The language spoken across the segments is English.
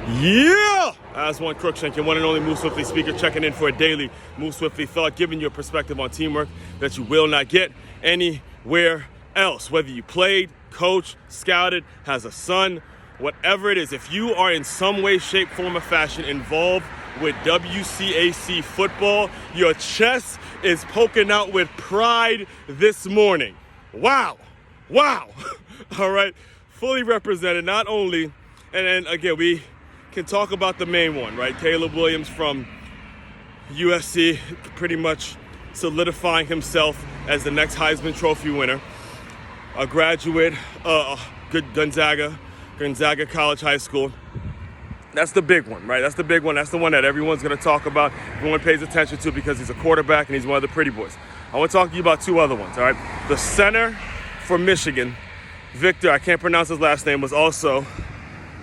Yeah! Aswand Cruickshank, your one and only Move Swiftly speaker, checking in for a daily Move Swiftly thought, giving you a perspective on teamwork that you will not get anywhere else. Whether you played, coached, scouted, has a son, whatever it is, if you are in some way, shape, form, or fashion involved with WCAC football, your chest is poking out with pride this morning. Wow. All right, fully represented, not only, and then again, we can talk about the main one, right? Caleb Williams from USC, pretty much solidifying himself as the next Heisman Trophy winner, a graduate, good Gonzaga College High School. That's the big one, right? That's the big one. That's the one that everyone's going to talk about, everyone pays attention to because he's a quarterback and he's one of the pretty boys. I want to talk to you about two other ones, all right? The center for Michigan, Victor, I can't pronounce his last name, was also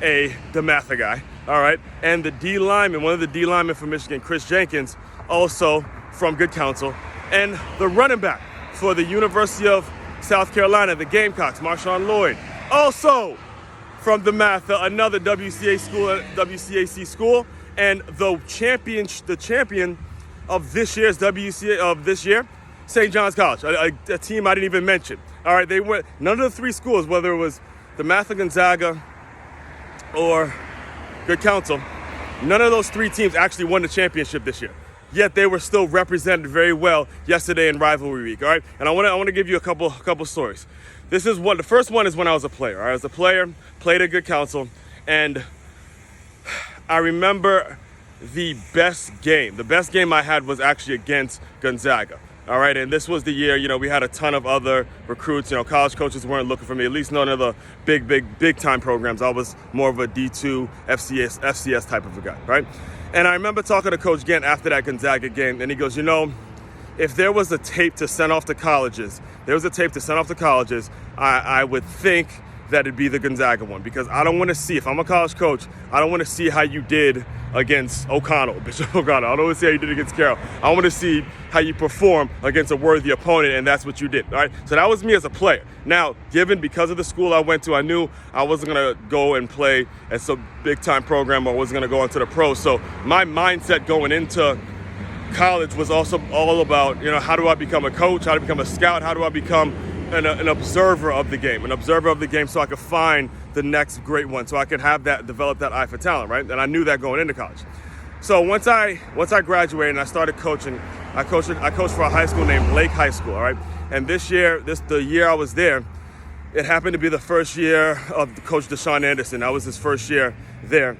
a DeMatha guy, all right? And the D lineman, one of the D linemen for Michigan, Chris Jenkins, also from Good Counsel. And the running back for the University of South Carolina, the Gamecocks, Marshawn Lloyd, also from DeMatha, another WCAC school, and the champion of this year's St. John's College, a team I didn't even mention. All right, they went, none of the three schools, whether it was DeMatha, Gonzaga, or Good Counsel, none of those three teams actually won the championship this year. Yet they were still represented very well yesterday in rivalry week. All right, and I want to give you a couple stories. This is one. The first one is when I was a player. All right? I was a player, played at Good Counsel, and I remember the best game I had was actually against Gonzaga. All right, and this was the year, we had a ton of other recruits. College coaches weren't looking for me, at least none of the big time programs. I was more of a D2 FCS type of a guy, right? And I remember talking to Coach Gant after that Gonzaga game, and he goes, if there was a tape to send off to colleges, I would think that it'd be the Gonzaga one, because I don't want to see, if I'm a college coach, I don't want to see how you did against Bishop O'Connell. I don't want to see how you did against Carroll. I want to see how you perform against a worthy opponent, and that's what you did, all right? So that was me as a player. Now, because of the school I went to, I knew I wasn't going to go and play at some big-time program or wasn't going to go into the pros. So my mindset going into college was also all about, how do I become a coach? How do I become a scout? How do I become an observer of the game, so I could find the next great one, so I could develop that eye for talent, right? And I knew that going into college. So once I graduated and I started coaching, I coached for a high school named Lake High School, all right? And the year I was there, it happened to be the first year of Coach Deshaun Anderson. That was his first year there.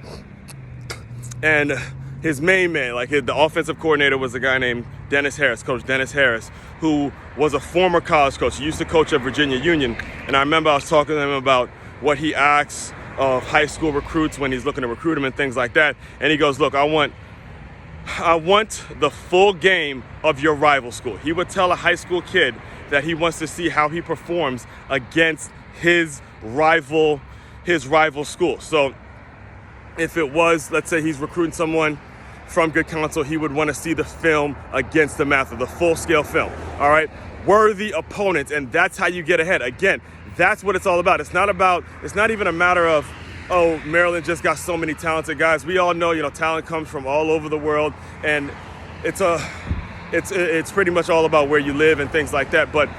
And his main man, the offensive coordinator, was a guy named Coach Dennis Harris, who was a former college coach. He used to coach at Virginia Union. And I remember I was talking to him about what he asks of high school recruits when he's looking to recruit them and things like that. And he goes, look, I want the full game of your rival school. He would tell a high school kid that he wants to see how he performs against his rival school. So if it was, let's say he's recruiting someone from Good Counsel, he would want to see the film against DeMatha, the full-scale film, all right? Worthy opponents, and that's how you get ahead. Again, that's what it's all about. It's not even a matter of, Maryland just got so many talented guys. We all know, talent comes from all over the world, and it's pretty much all about where you live and things like that. But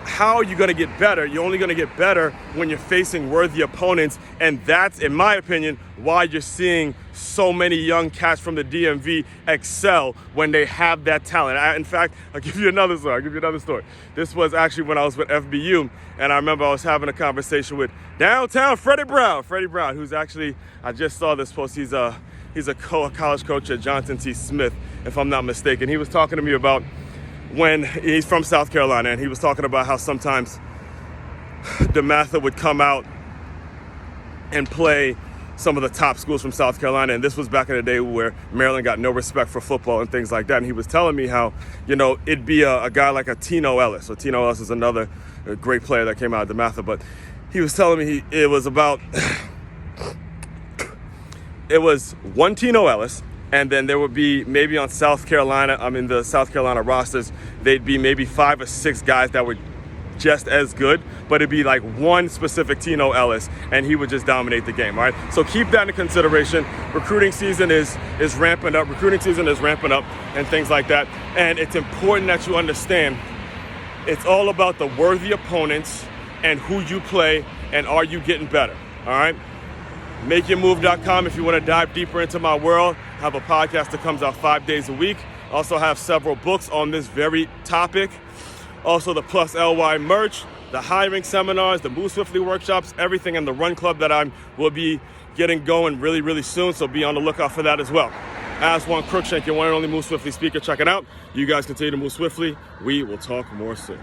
how are you going to get better? You're only going to get better when you're facing worthy opponents, and that's, in my opinion, why you're seeing so many young cats from the DMV excel when they have that talent. In fact, I'll give you another story. This was actually when I was with FBU, and I remember I was having a conversation with downtown Freddie Brown, who's actually, I just saw this post, he's a college coach at Johnson T. Smith, if I'm not mistaken. He was talking to me about when he's from South Carolina, and he was talking about how sometimes DeMatha would come out and play some of the top schools from South Carolina, and this was back in the day where Maryland got no respect for football and things like that. And he was telling me how, it'd be a guy like a Tino Ellis. So Tino Ellis is another great player that came out of DeMatha, but he was telling me it was one Tino Ellis, and then there would be maybe on the South Carolina rosters, they'd be maybe 5 or 6 guys that would just as good, but it'd be like one specific Tino Ellis, and he would just dominate the game, all right? So keep that in consideration. Recruiting season is ramping up. Recruiting season is ramping up and things like that. And it's important that you understand it's all about the worthy opponents and who you play and are you getting better, all right? MakeYourMove.com if you want to dive deeper into my world. I have a podcast that comes out 5 days a week. Also have several books on this very topic. Also the Plus LY merch, the hiring seminars, the Move Swiftly workshops, everything in the Run Club that I will be getting going really, really soon. So be on the lookout for that as well. Aswand Cruickshank, your one and only Move Swiftly speaker. Check it out. You guys continue to move swiftly. We will talk more soon.